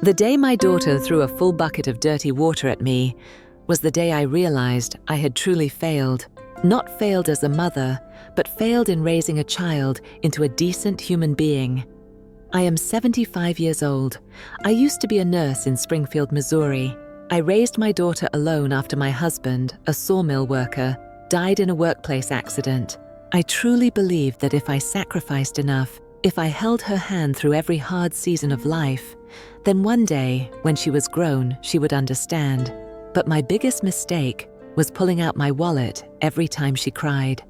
The day my daughter threw a full bucket of dirty water at me was the day I realized I had truly failed. Not failed as a mother, but failed in raising a child into a decent human being. I am 75 years old. I used to be a nurse in Springfield, Missouri. I raised my daughter alone after my husband, a sawmill worker, died in a workplace accident. I truly believed that if I sacrificed enough, if I held her hand through every hard season of life, then one day, when she was grown, she would understand. But my biggest mistake was pulling out my wallet every time she cried.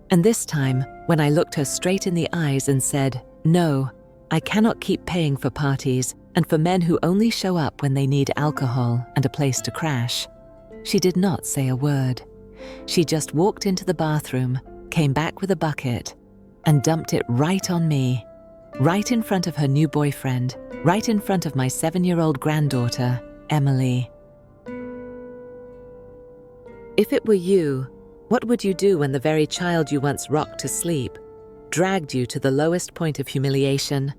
And this time, when I looked her straight in the eyes and said, "No, I cannot keep paying for parties and for men who only show up when they need alcohol and a place to crash," she did not say a word. She just walked into the bathroom, came back with a bucket, and dumped it right on me, right in front of her new boyfriend, right in front of my 7-year-old granddaughter, Emily. If it were you, what would you do when the very child you once rocked to sleep dragged you to the lowest point of humiliation?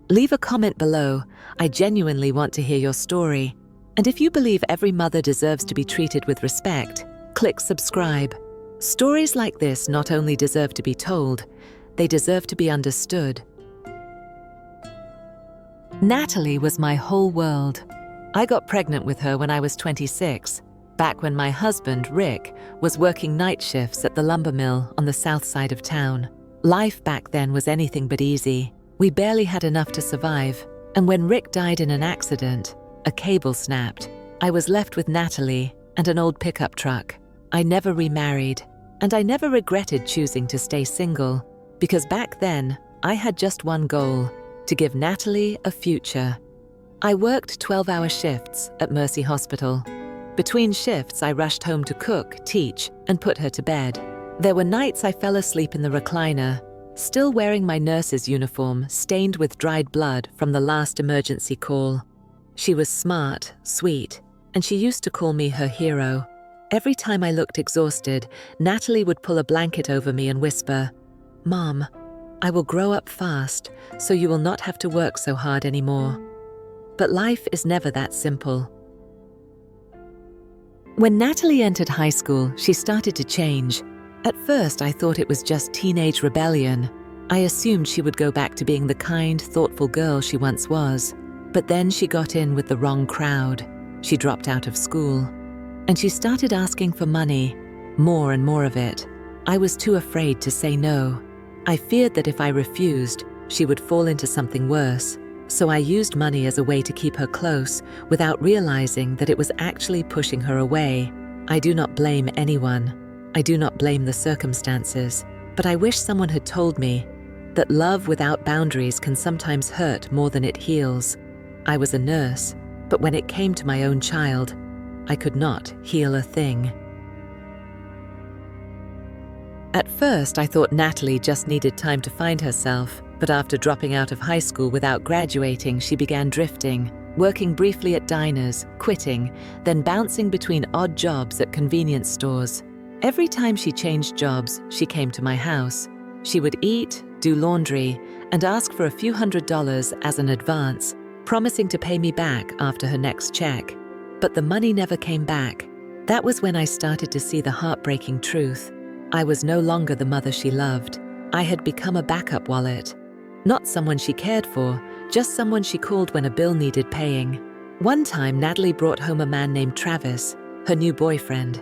Leave a comment below. I genuinely want to hear your story. And if you believe every mother deserves to be treated with respect, click subscribe. Stories like this not only deserve to be told, they deserve to be understood. Natalie was my whole world. I got pregnant with her when I was 26, back when my husband, Rick, was working night shifts at the lumber mill on the south side of town. Life back then was anything but easy. We barely had enough to survive, and when Rick died in an accident, a cable snapped. I was left with Natalie and an old pickup truck. I never remarried, and I never regretted choosing to stay single, because back then, I had just one goal: to give Natalie a future. I worked 12-hour shifts at Mercy Hospital. Between shifts, I rushed home to cook, teach, and put her to bed. There were nights I fell asleep in the recliner, still wearing my nurse's uniform, stained with dried blood from the last emergency call. She was smart, sweet, and she used to call me her hero. Every time I looked exhausted, Natalie would pull a blanket over me and whisper, "Mom, I will grow up fast, so you will not have to work so hard anymore." But life is never that simple. When Natalie entered high school, she started to change. At first, I thought it was just teenage rebellion. I assumed she would go back to being the kind, thoughtful girl she once was. But then she got in with the wrong crowd. She dropped out of school. And she started asking for money, more and more of it. I was too afraid to say no. I feared that if I refused, she would fall into something worse. So I used money as a way to keep her close, without realizing that it was actually pushing her away. I do not blame anyone. I do not blame the circumstances. But I wish someone had told me that love without boundaries can sometimes hurt more than it heals. I was a nurse, but when it came to my own child, I could not heal a thing. At first, I thought Natalie just needed time to find herself, but after dropping out of high school without graduating, she began drifting, working briefly at diners, quitting, then bouncing between odd jobs at convenience stores. Every time she changed jobs, she came to my house. She would eat, do laundry, and ask for a few $100s as an advance, promising to pay me back after her next check. But the money never came back. That was when I started to see the heartbreaking truth. I was no longer the mother she loved. I had become a backup wallet. Not someone she cared for, just someone she called when a bill needed paying. One time, Natalie brought home a man named Travis, her new boyfriend.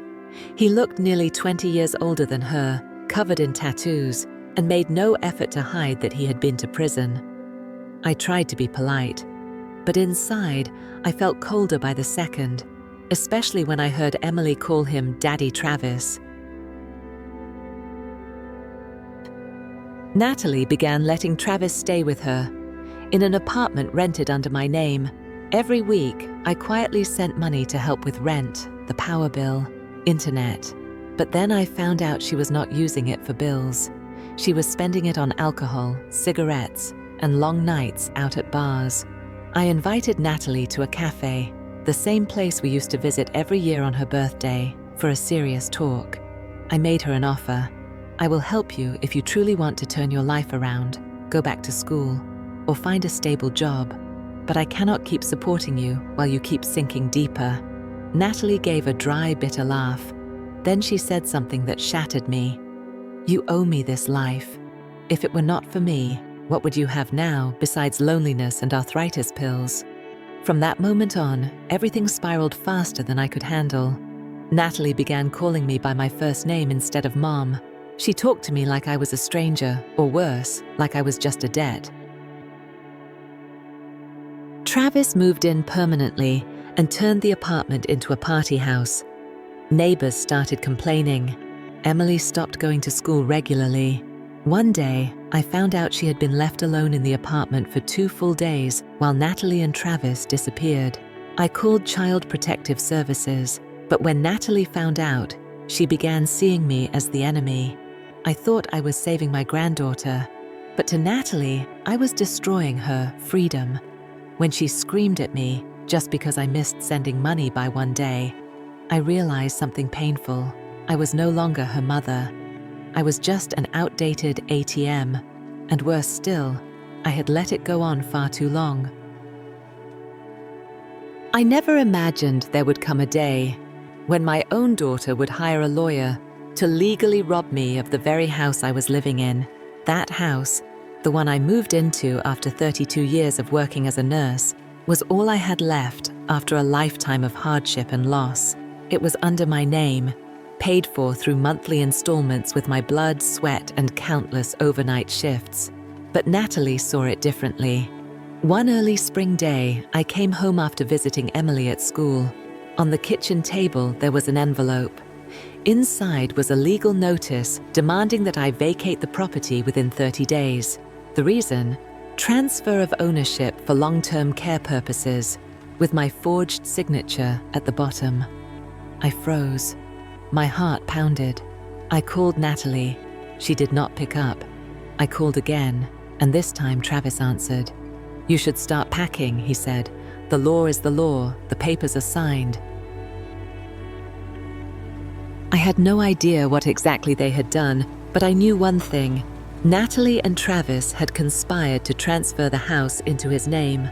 He looked nearly 20 years older than her, covered in tattoos, and made no effort to hide that he had been to prison. I tried to be polite, but inside, I felt colder by the second, especially when I heard Emily call him Daddy Travis. Natalie began letting Travis stay with her, in an apartment rented under my name. Every week, I quietly sent money to help with rent, the power bill, internet. But then I found out she was not using it for bills. She was spending it on alcohol, cigarettes, and long nights out at bars. I invited Natalie to a cafe, the same place we used to visit every year on her birthday, for a serious talk. I made her an offer. I will help you if you truly want to turn your life around, go back to school, or find a stable job. but I cannot keep supporting you while you keep sinking deeper." Natalie gave a dry, bitter laugh. Then she said something that shattered me. "You owe me this life. If it were not for me, what would you have now besides loneliness and arthritis pills?" From that moment on, everything spiraled faster than I could handle. Natalie began calling me by my first name instead of Mom. She talked to me like I was a stranger, or worse, like I was just a debt. Travis moved in permanently and turned the apartment into a party house. Neighbors started complaining. Emily stopped going to school regularly. One day, I found out she had been left alone in the apartment for 2 full days while Natalie and Travis disappeared. I called Child Protective Services, but when Natalie found out, she began seeing me as the enemy. I thought I was saving my granddaughter, but to Natalie, I was destroying her freedom. When she screamed at me just because I missed sending money by 1 day, I realized something painful. I was no longer her mother. I was just an outdated ATM, and worse still, I had let it go on far too long. I never imagined there would come a day when my own daughter would hire a lawyer to legally rob me of the very house I was living in. That house, the one I moved into after 32 years of working as a nurse, was all I had left after a lifetime of hardship and loss. It was under my name, paid for through monthly installments with my blood, sweat, and countless overnight shifts. But Natalie saw it differently. One early spring day, I came home after visiting Emily at school. On the kitchen table, there was an envelope. Inside was a legal notice demanding that I vacate the property within 30 days. The reason? Transfer of ownership for long-term care purposes, with my forged signature at the bottom. I froze. My heart pounded. I called Natalie. She did not pick up. I called again, and this time Travis answered. "You should start packing," he said. "The law is the law. The papers are signed." I had no idea what exactly they had done, but I knew one thing. Natalie and Travis had conspired to transfer the house into his name.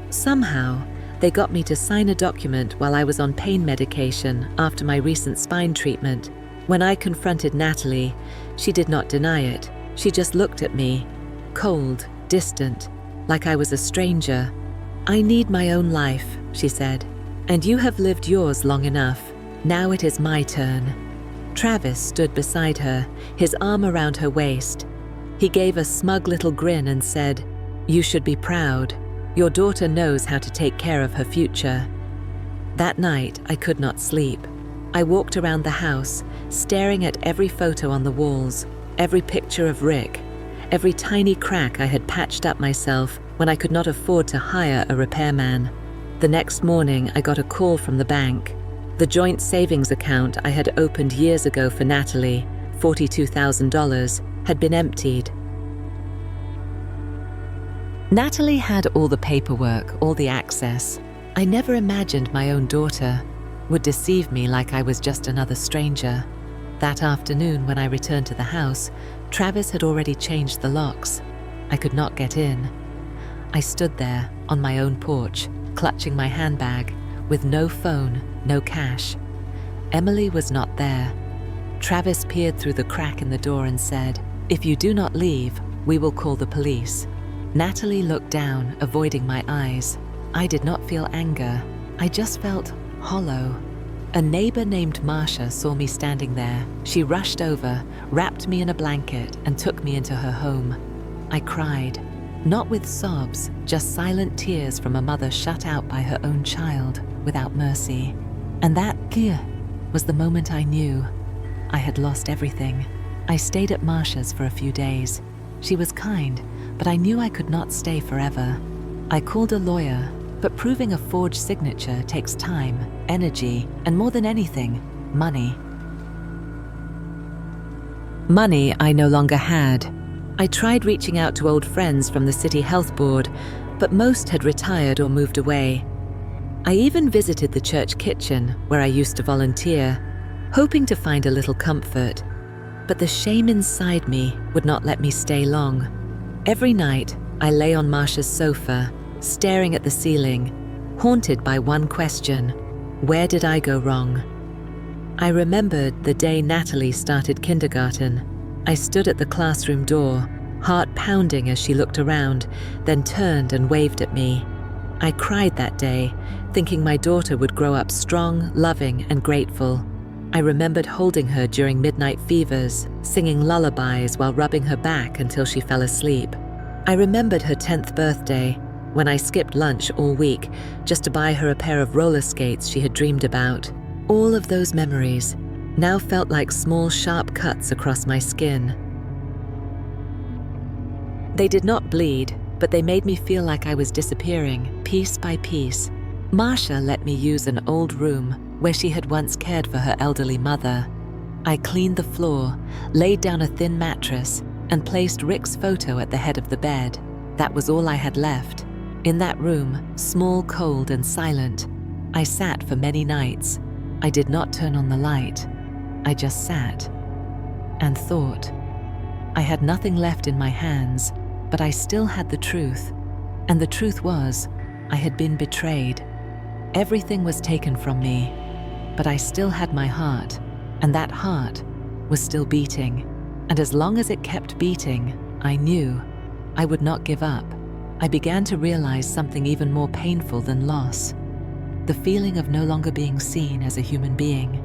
Somehow, they got me to sign a document while I was on pain medication after my recent spine treatment. When I confronted Natalie, she did not deny it. She just looked at me, cold, distant, like I was a stranger. "I need my own life," she said, "and you have lived yours long enough. Now it is my turn." Travis stood beside her, his arm around her waist. He gave a smug little grin and said, "You should be proud. Your daughter knows how to take care of her future." That night, I could not sleep. I walked around the house, staring at every photo on the walls, every picture of Rick, every tiny crack I had patched up myself when I could not afford to hire a repairman. The next morning, I got a call from the bank. The joint savings account I had opened years ago for Natalie, $42,000, had been emptied. Natalie had all the paperwork, all the access. I never imagined my own daughter would deceive me like I was just another stranger. That afternoon, when I returned to the house, Travis had already changed the locks. I could not get in. I stood there on my own porch, clutching my handbag, with no phone, no cash. Emily was not there. Travis peered through the crack in the door and said, "If you do not leave, we will call the police." Natalie looked down, avoiding my eyes. I did not feel anger. I just felt hollow. A neighbor named Marsha saw me standing there. She rushed over, wrapped me in a blanket, and took me into her home. I cried, not with sobs, just silent tears from a mother shut out by her own child without mercy. And that was the moment I knew I had lost everything. I stayed at Marsha's for a few days. She was kind, but I knew I could not stay forever. I called a lawyer, but proving a forged signature takes time, energy, and more than anything, money. Money I no longer had. I tried reaching out to old friends from the city health board, but most had retired or moved away. I even visited the church kitchen, where I used to volunteer, hoping to find a little comfort. But the shame inside me would not let me stay long. Every night, I lay on Marsha's sofa, staring at the ceiling, haunted by one question: where did I go wrong? I remembered the day Natalie started kindergarten. I stood at the classroom door, heart pounding as she looked around, then turned and waved at me. I cried that day, thinking my daughter would grow up strong, loving, and grateful. I remembered holding her during midnight fevers, singing lullabies while rubbing her back until she fell asleep. I remembered her 10th birthday, when I skipped lunch all week just to buy her a pair of roller skates she had dreamed about. All of those memories now felt like small, sharp cuts across my skin. They did not bleed, but they made me feel like I was disappearing, piece by piece. Marcia let me use an old room where she had once cared for her elderly mother. I cleaned the floor, laid down a thin mattress, and placed Rick's photo at the head of the bed. That was all I had left. In that room, small, cold, and silent, I sat for many nights. I did not turn on the light. I just sat and thought. I had nothing left in my hands, but I still had the truth. And the truth was, I had been betrayed. Everything was taken from me, but I still had my heart, and that heart was still beating. And as long as it kept beating, I knew I would not give up. I began to realize something even more painful than loss: the feeling of no longer being seen as a human being.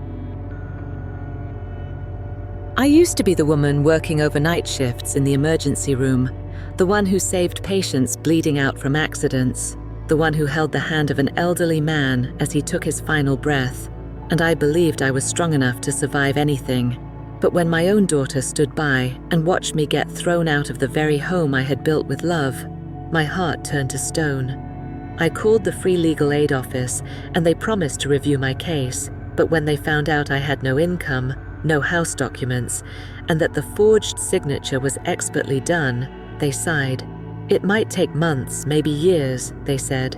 I used to be the woman working overnight shifts in the emergency room, the one who saved patients bleeding out from accidents, the one who held the hand of an elderly man as he took his final breath, and I believed I was strong enough to survive anything. But when my own daughter stood by and watched me get thrown out of the very home I had built with love, my heart turned to stone. I called the Free Legal Aid office and they promised to review my case, but when they found out I had no income, no house documents, and that the forged signature was expertly done, they sighed. It might take months, maybe years, they said,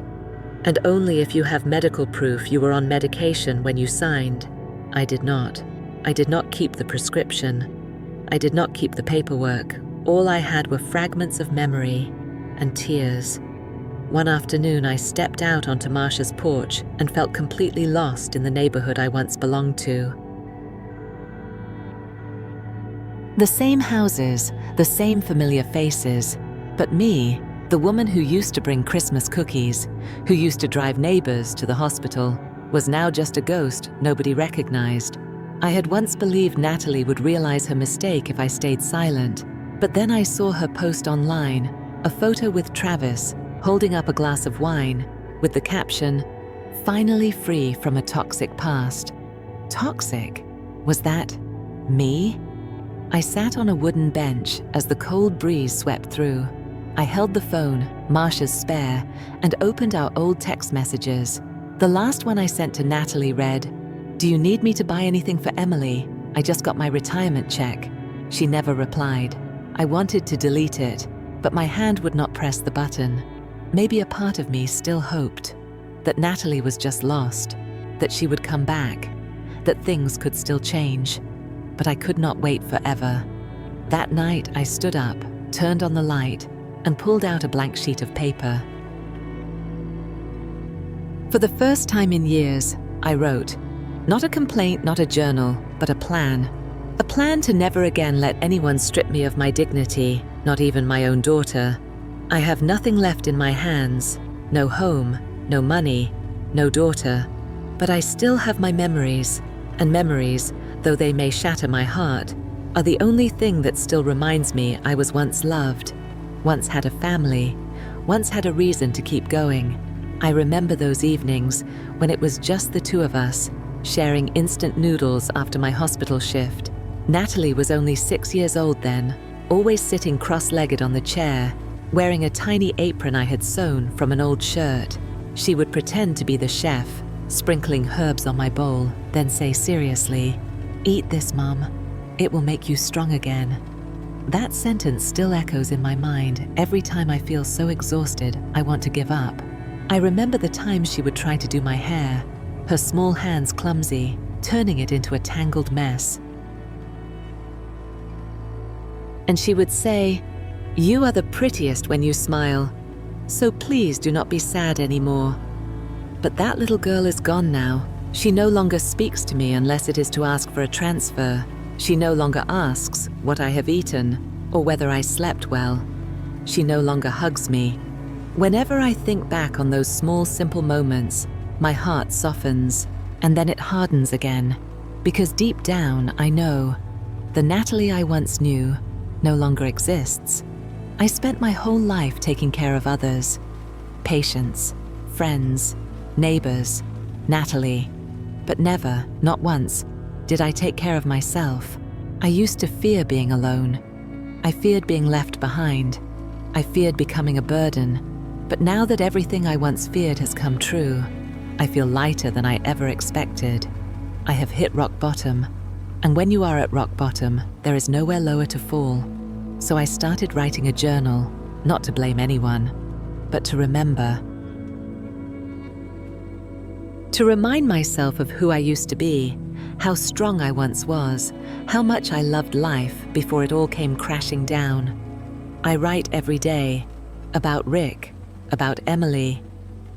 and only if you have medical proof you were on medication when you signed. I did not. I did not keep the prescription. I did not keep the paperwork. All I had were fragments of memory and tears. One afternoon, I stepped out onto Marcia's porch and felt completely lost in the neighborhood I once belonged to. The same houses, the same familiar faces, but me, the woman who used to bring Christmas cookies, who used to drive neighbors to the hospital, was now just a ghost nobody recognized. I had once believed Natalie would realize her mistake if I stayed silent, but then I saw her post online a photo with Travis holding up a glass of wine with the caption, "Finally free from a toxic past." Toxic? Was that me? I sat on a wooden bench as the cold breeze swept through. I held the phone, Marcia's spare, and opened our old text messages. The last one I sent to Natalie read, "Do you need me to buy anything for Emily? I just got my retirement check." She never replied. I wanted to delete it, but my hand would not press the button. Maybe a part of me still hoped that Natalie was just lost, that she would come back, that things could still change. But I could not wait forever. That night, I stood up, turned on the light, and pulled out a blank sheet of paper. For the first time in years, I wrote, not a complaint, not a journal, but a plan. A plan to never again let anyone strip me of my dignity, not even my own daughter. I have nothing left in my hands, no home, no money, no daughter, but I still have my memories, and memories, though they may shatter my heart, are the only thing that still reminds me I was once loved, once had a family, once had a reason to keep going. I remember those evenings when it was just the two of us, sharing instant noodles after my hospital shift. Natalie was only 6 years old then, always sitting cross-legged on the chair, wearing a tiny apron I had sewn from an old shirt. She would pretend to be the chef, sprinkling herbs on my bowl, then say seriously, "Eat this, Mum. It will make you strong again." That sentence still echoes in my mind every time I feel so exhausted I want to give up. I remember the times she would try to do my hair, her small hands clumsy, turning it into a tangled mess. And she would say, "You are the prettiest when you smile." So please do not be sad anymore. But that little girl is gone now. She no longer speaks to me unless it is to ask for a transfer. She no longer asks what I have eaten or whether I slept well. She no longer hugs me. Whenever I think back on those small, simple moments, my heart softens, and then it hardens again, because deep down I know the Natalie I once knew no longer exists. I spent my whole life taking care of others, patients, friends, neighbors, Natalie, but never, not once, did I take care of myself. I used to fear being alone. I feared being left behind. I feared becoming a burden. But now that everything I once feared has come true, I feel lighter than I ever expected. I have hit rock bottom, and when you are at rock bottom, there is nowhere lower to fall. So I started writing a journal, not to blame anyone, but to remember. To remind myself of who I used to be, how strong I once was, how much I loved life before it all came crashing down. I write every day about Rick, about Emily,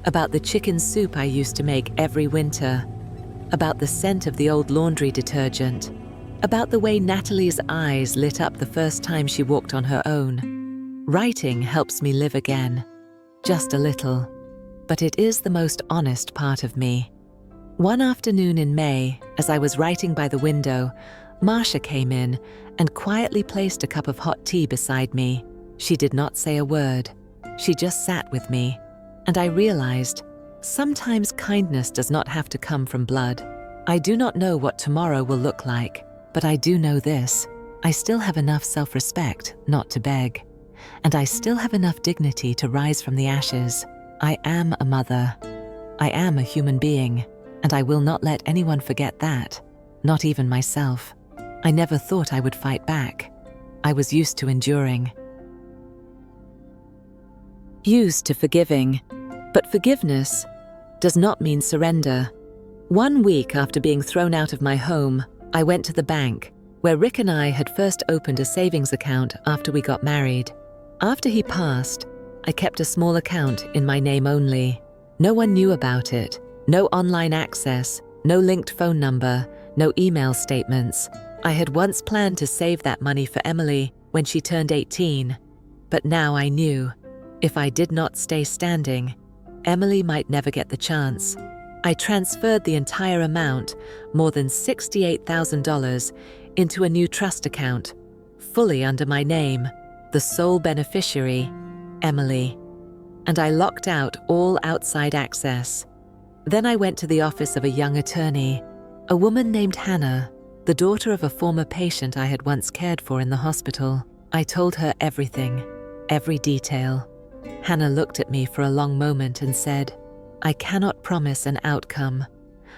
about the chicken soup I used to make every winter, about the scent of the old laundry detergent, about the way Natalie's eyes lit up the first time she walked on her own. Writing helps me live again, just a little, but it is the most honest part of me. One afternoon in May, as I was writing by the window, Marcia came in and quietly placed a cup of hot tea beside me. She did not say a word. She just sat with me, and I realized sometimes kindness does not have to come from blood. I do not know what tomorrow will look like, but I do know this. I still have enough self-respect not to beg, and I still have enough dignity to rise from the ashes. I am a mother. I am a human being, and I will not let anyone forget that, not even myself. I never thought I would fight back. I was used to enduring. Used to forgiving, but forgiveness does not mean surrender. 1 week after being thrown out of my home, I went to the bank, where Rick and I had first opened a savings account after we got married. After he passed, I kept a small account in my name only. No one knew about it, no online access, no linked phone number, no email statements. I had once planned to save that money for Emily when she turned 18, but now I knew if I did not stay standing, Emily might never get the chance. I transferred the entire amount, more than $68,000, into a new trust account, fully under my name, the sole beneficiary, Emily, and I locked out all outside access. Then I went to the office of a young attorney, a woman named Hannah, the daughter of a former patient I had once cared for in the hospital. I told her everything, every detail. Hannah looked at me for a long moment and said, "I cannot promise an outcome,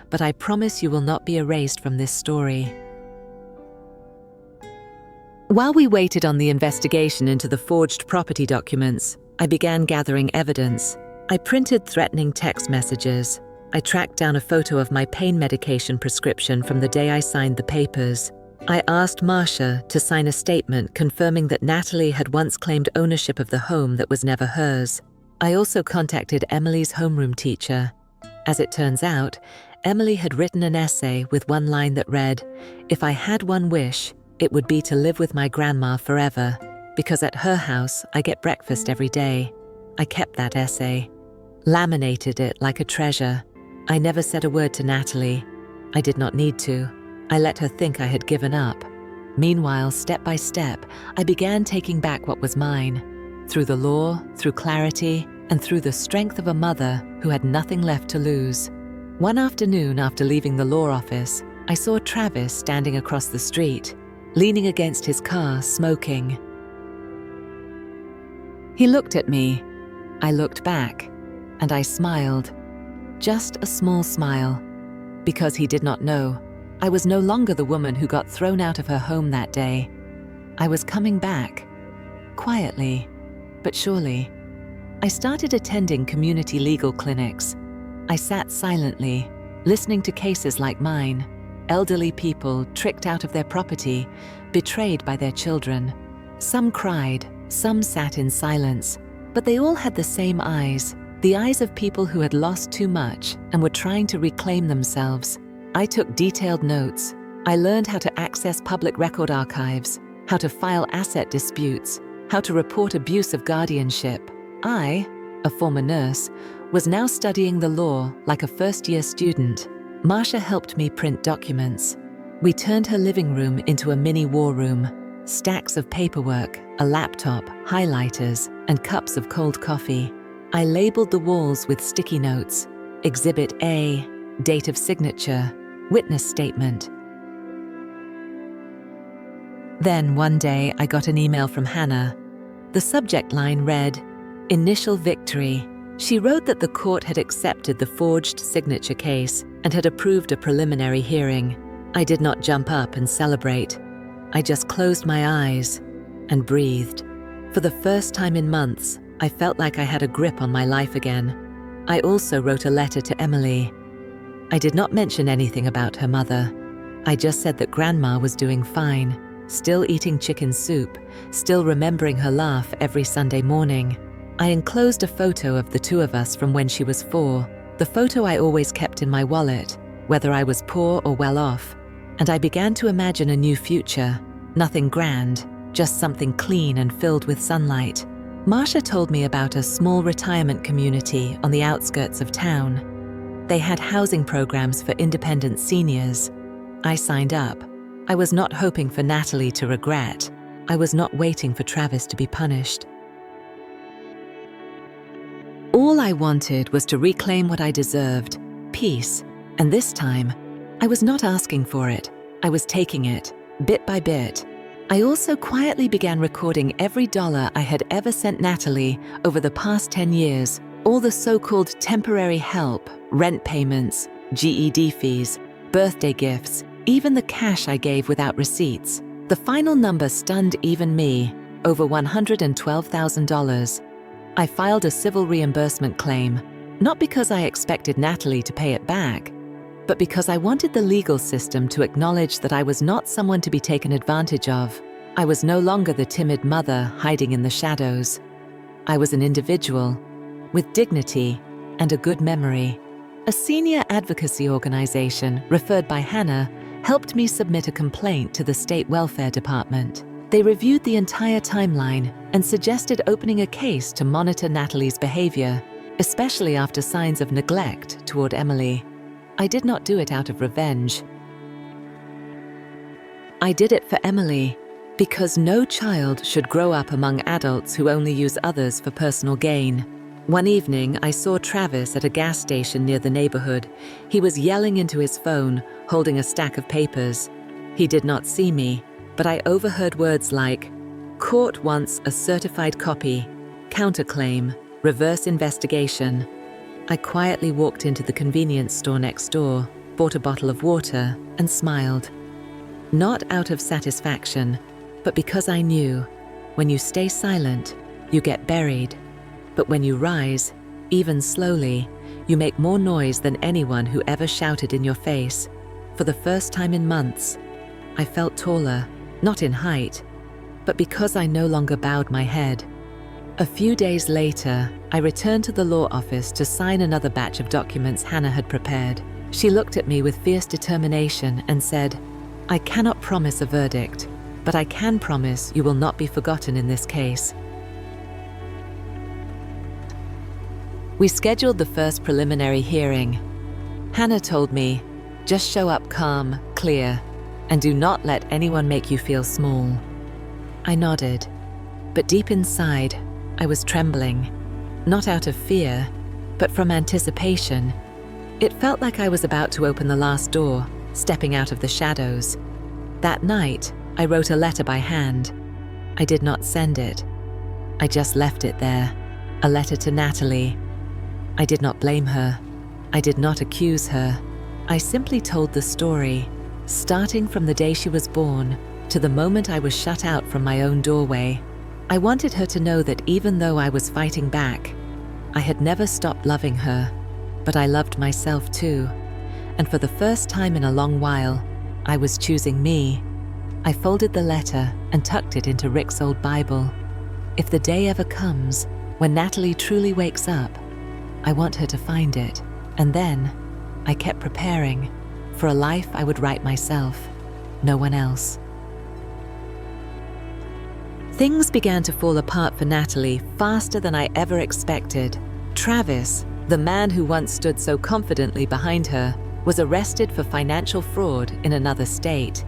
but I promise you will not be erased from this story." While we waited on the investigation into the forged property documents, I began gathering evidence. I printed threatening text messages. I tracked down a photo of my pain medication prescription from the day I signed the papers. I asked Marcia to sign a statement confirming that Natalie had once claimed ownership of the home that was never hers. I also contacted Emily's homeroom teacher. As it turns out, Emily had written an essay with one line that read, "If I had one wish, it would be to live with my grandma forever, because at her house I get breakfast every day." I kept that essay, laminated it like a treasure. I never said a word to Natalie. I did not need to. I let her think I had given up. Meanwhile, step by step, I began taking back what was mine, through the law, through clarity, and through the strength of a mother who had nothing left to lose. One afternoon after leaving the law office, I saw Travis standing across the street, leaning against his car, smoking. He looked at me. I looked back, and I smiled. Just a small smile, because he did not know. I was no longer the woman who got thrown out of her home that day. I was coming back, quietly, but surely. I started attending community legal clinics. I sat silently, listening to cases like mine, elderly people tricked out of their property, betrayed by their children. Some cried, some sat in silence, but they all had the same eyes, the eyes of people who had lost too much and were trying to reclaim themselves. I took detailed notes. I learned how to access public record archives, how to file asset disputes, how to report abuse of guardianship. I, a former nurse, was now studying the law like a first-year student. Marcia helped me print documents. We turned her living room into a mini war room. Stacks of paperwork, a laptop, highlighters, and cups of cold coffee. I labeled the walls with sticky notes. Exhibit A, date of signature, witness statement. Then one day I got an email from Hannah. The subject line read, "Initial victory." She wrote that the court had accepted the forged signature case and had approved a preliminary hearing. I did not jump up and celebrate. I just closed my eyes and breathed. For the first time in months, I felt like I had a grip on my life again. I also wrote a letter to Emily. I did not mention anything about her mother. I just said that Grandma was doing fine, still eating chicken soup, still remembering her laugh every Sunday morning. I enclosed a photo of the two of us from when she was 4, the photo I always kept in my wallet, whether I was poor or well off. And I began to imagine a new future, nothing grand, just something clean and filled with sunlight. Marcia told me about a small retirement community on the outskirts of town. They had housing programs for independent seniors. I signed up. I was not hoping for Natalie to regret. I was not waiting for Travis to be punished. All I wanted was to reclaim what I deserved, peace, and this time, I was not asking for it. I was taking it, bit by bit. I also quietly began recording every dollar I had ever sent Natalie over the past 10 years, all the so-called temporary help, rent payments, GED fees, birthday gifts, even the cash I gave without receipts. The final number stunned even me, over $112,000. I filed a civil reimbursement claim, not because I expected Natalie to pay it back, but because I wanted the legal system to acknowledge that I was not someone to be taken advantage of. I was no longer the timid mother hiding in the shadows. I was an individual with dignity and a good memory. A senior advocacy organization referred by Hannah helped me submit a complaint to the State Welfare Department. They reviewed the entire timeline and suggested opening a case to monitor Natalie's behavior, especially after signs of neglect toward Emily. I did not do it out of revenge. I did it for Emily, because no child should grow up among adults who only use others for personal gain. One evening, I saw Travis at a gas station near the neighborhood. He was yelling into his phone, holding a stack of papers. He did not see me, but I overheard words like, "Court wants a certified copy, counterclaim, reverse investigation." I quietly walked into the convenience store next door, bought a bottle of water, and smiled. Not out of satisfaction, but because I knew, when you stay silent, you get buried. But when you rise, even slowly, you make more noise than anyone who ever shouted in your face. For the first time in months, I felt taller, not in height, but because I no longer bowed my head. A few days later, I returned to the law office to sign another batch of documents Hannah had prepared. She looked at me with fierce determination and said, "I cannot promise a verdict, but I can promise you will not be forgotten in this case." We scheduled the first preliminary hearing. Hannah told me, "Just show up calm, clear, and do not let anyone make you feel small." I nodded, but deep inside, I was trembling, not out of fear, but from anticipation. It felt like I was about to open the last door, stepping out of the shadows. That night, I wrote a letter by hand. I did not send it. I just left it there, a letter to Natalie. I did not blame her. I did not accuse her. I simply told the story, starting from the day she was born to the moment I was shut out from my own doorway. I wanted her to know that even though I was fighting back, I had never stopped loving her, but I loved myself too. And for the first time in a long while, I was choosing me. I folded the letter and tucked it into Rick's old Bible. If the day ever comes When Natalie truly wakes up, I want her to find it. And then I kept preparing for a life I would write myself, no one else. Things began to fall apart for Natalie faster than I ever expected. Travis, the man who once stood so confidently behind her, was arrested for financial fraud in another state.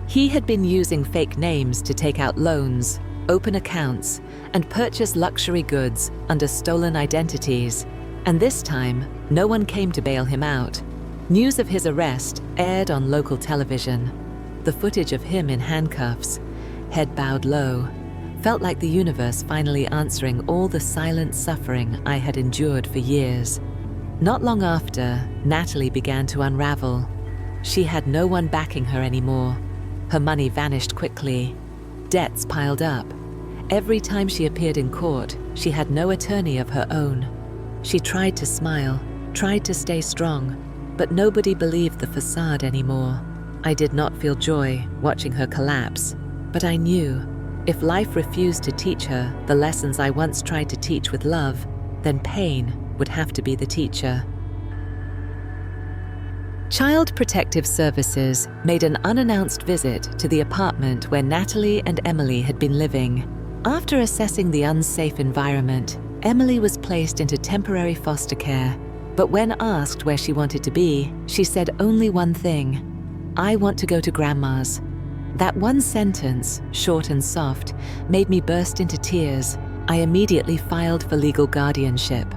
He had been using fake names to take out loans, open accounts, and purchase luxury goods under stolen identities. And this time, no one came to bail him out. News of his arrest aired on local television. The footage of him in handcuffs, head bowed low, felt like the universe finally answering all the silent suffering I had endured for years. Not long after, Natalie began to unravel. She had no one backing her anymore. Her money vanished quickly. Debts piled up. Every time she appeared in court, she had no attorney of her own. She tried to smile, tried to stay strong, but nobody believed the facade anymore. I did not feel joy watching her collapse, but I knew if life refused to teach her the lessons I once tried to teach with love, then pain would have to be the teacher. Child Protective Services made an unannounced visit to the apartment where Natalie and Emily had been living. After assessing the unsafe environment, Emily was placed into temporary foster care. But when asked where she wanted to be, she said only one thing: "I want to go to Grandma's." That one sentence, short and soft, made me burst into tears. I immediately filed for legal guardianship.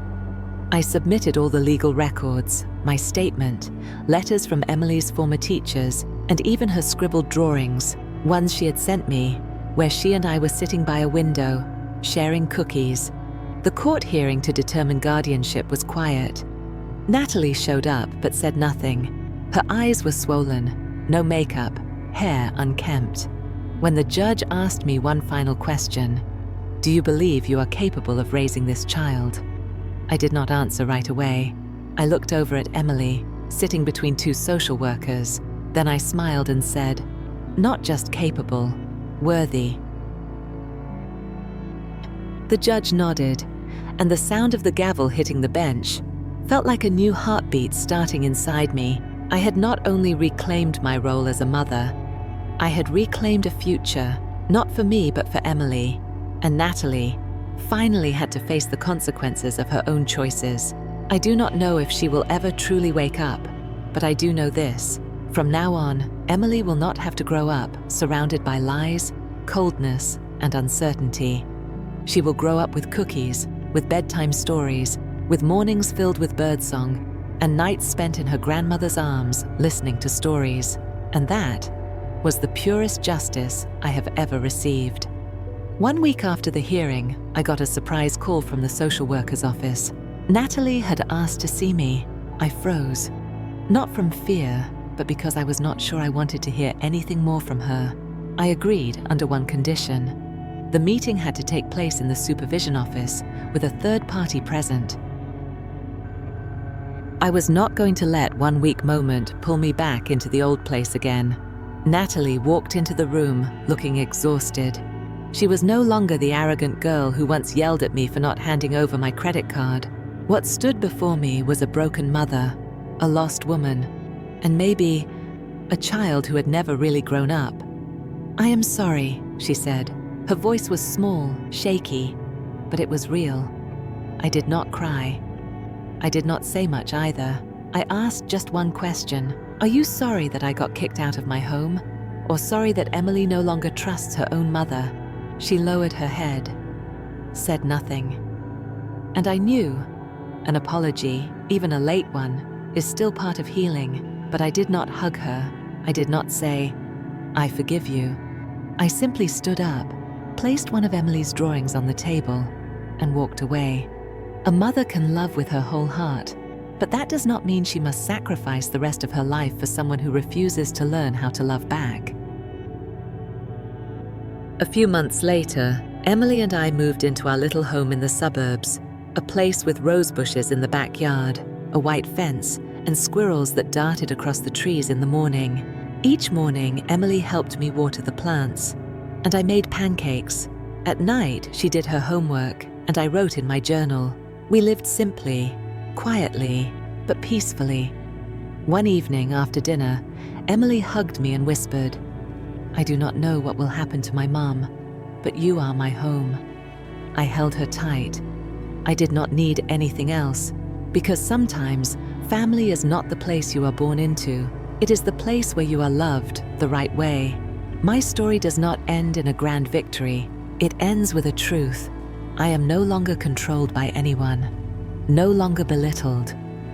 I submitted all the legal records, my statement, letters from Emily's former teachers, and even her scribbled drawings, ones she had sent me, where she and I were sitting by a window, sharing cookies. The court hearing to determine guardianship was quiet. Natalie showed up but said nothing. Her eyes were swollen, no makeup, hair unkempt. When the judge asked me one final question, "Do you believe you are capable of raising this child?" I did not answer right away. I looked over at Emily, sitting between two social workers. Then I smiled and said, "Not just capable, worthy." The judge nodded, and the sound of the gavel hitting the bench felt like a new heartbeat starting inside me. I had not only reclaimed my role as a mother, I had reclaimed a future, not for me but for Emily. And Natalie finally had to face the consequences of her own choices. I do not know if she will ever truly wake up, but I do know this: from now on, Emily will not have to grow up surrounded by lies, coldness, and uncertainty. She will grow up with cookies, with bedtime stories, with mornings filled with birdsong, and nights spent in her grandmother's arms listening to stories. And that was the purest justice I have ever received. 1 week after the hearing, I got a surprise call from the social worker's office. Natalie had asked to see me. I froze, not from fear, but because I was not sure I wanted to hear anything more from her. I agreed under one condition. The meeting had to take place in the supervision office with a third party present. I was not going to let 1 week moment pull me back into the old place again. Natalie walked into the room looking exhausted. She was no longer the arrogant girl who once yelled at me for not handing over my credit card. What stood before me was a broken mother, a lost woman, and maybe a child who had never really grown up. "I am sorry," she said. Her voice was small, shaky, but it was real. I did not cry. I did not say much either. I asked just one question: "Are you sorry that I got kicked out of my home? Or sorry that Emily no longer trusts her own mother?" She lowered her head, said nothing. And I knew an apology, even a late one, is still part of healing, but I did not hug her. I did not say, "I forgive you." I simply stood up, placed one of Emily's drawings on the table, and walked away. A mother can love with her whole heart, but that does not mean she must sacrifice the rest of her life for someone who refuses to learn how to love back. A few months later, Emily and I moved into our little home in the suburbs, a place with rose bushes in the backyard, a white fence, and squirrels that darted across the trees in the morning. Each morning, Emily helped me water the plants, and I made pancakes. At night, she did her homework, and I wrote in my journal. We lived simply, quietly, but peacefully. One evening after dinner, Emily hugged me and whispered, "I do not know what will happen to my mom, but you are my home." I held her tight. I did not need anything else, because sometimes family is not the place you are born into. It is the place where you are loved the right way. My story does not end in a grand victory. It ends with a truth. I am no longer controlled by anyone, no longer belittled,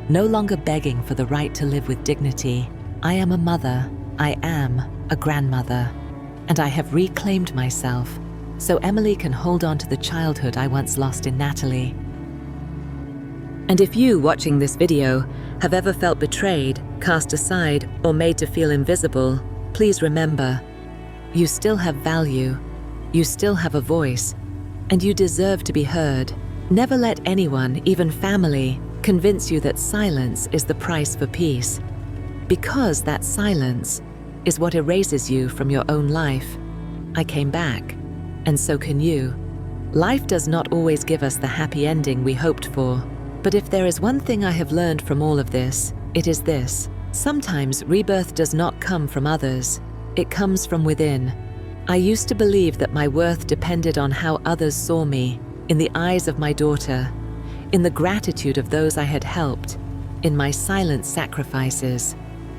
no longer begging for the right to live with dignity. I am a mother, I am a grandmother, and I have reclaimed myself so Emily can hold on to the childhood I once lost in Natalie. And if you, watching this video, have ever felt betrayed, cast aside, or made to feel invisible, please remember, you still have value, you still have a voice, and you deserve to be heard. Never let anyone, even family, convince you that silence is the price for peace, because that silence is what erases you from your own life. I came back, and so can you. Life does not always give us the happy ending we hoped for. But if there is one thing I have learned from all of this, it is this. Sometimes rebirth does not come from others. It comes from within. I used to believe that my worth depended on how others saw me, in the eyes of my daughter, in the gratitude of those I had helped, in my silent sacrifices.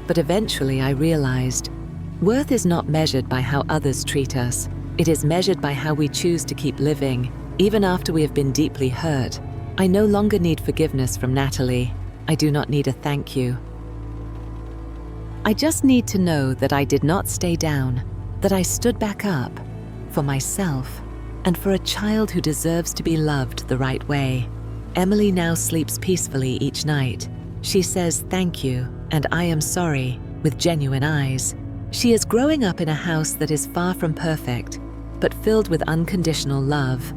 But eventually I realized, worth is not measured by how others treat us. It is measured by how we choose to keep living, even after we have been deeply hurt. I no longer need forgiveness from Natalie. I do not need a thank you. I just need to know that I did not stay down, that I stood back up for myself and for a child who deserves to be loved the right way. Emily now sleeps peacefully each night. She says thank you and I am sorry with genuine eyes. She is growing up in a house that is far from perfect, but filled with unconditional love.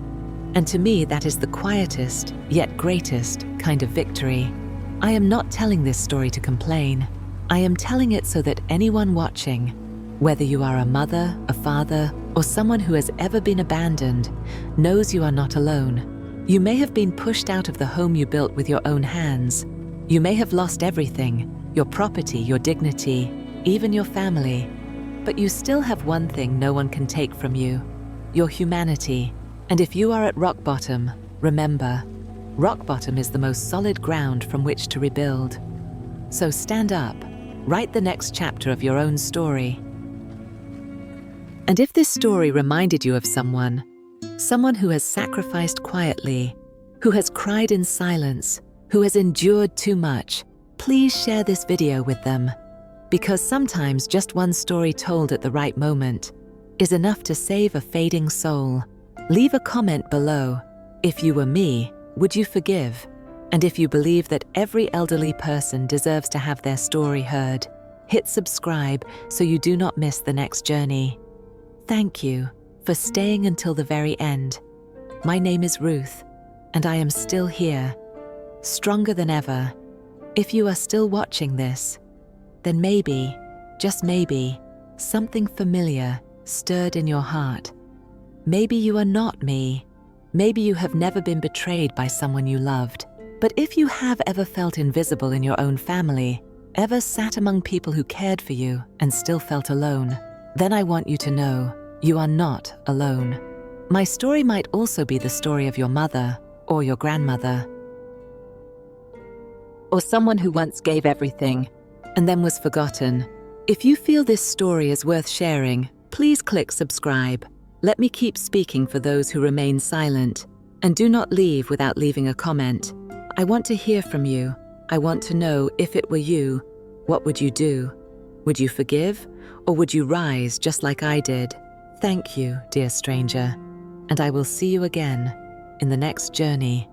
And to me, that is the quietest, yet greatest kind of victory. I am not telling this story to complain. I am telling it so that anyone watching, whether you are a mother, a father, or someone who has ever been abandoned, knows you are not alone. You may have been pushed out of the home you built with your own hands. You may have lost everything, your property, your dignity, even your family. But you still have one thing no one can take from you, your humanity. And if you are at rock bottom, remember, rock bottom is the most solid ground from which to rebuild. So stand up, write the next chapter of your own story. And if this story reminded you of someone who has sacrificed quietly, who has cried in silence, who has endured too much, please share this video with them. Because sometimes just one story told at the right moment is enough to save a fading soul. Leave a comment below. If you were me, would you forgive? And if you believe that every elderly person deserves to have their story heard, hit subscribe so you do not miss the next journey. Thank you for staying until the very end. My name is Ruth, and I am still here, stronger than ever. If you are still watching this, then maybe, just maybe, something familiar stirred in your heart. Maybe you are not me. Maybe you have never been betrayed by someone you loved. But if you have ever felt invisible in your own family, ever sat among people who cared for you and still felt alone, then I want you to know you are not alone. My story might also be the story of your mother or your grandmother, or someone who once gave everything and then was forgotten. If you feel this story is worth sharing, please click subscribe. Let me keep speaking for those who remain silent, and do not leave without leaving a comment. I want to hear from you. I want to know, if it were you, what would you do? Would you forgive, or would you rise just like I did? Thank you, dear stranger, and I will see you again in the next journey.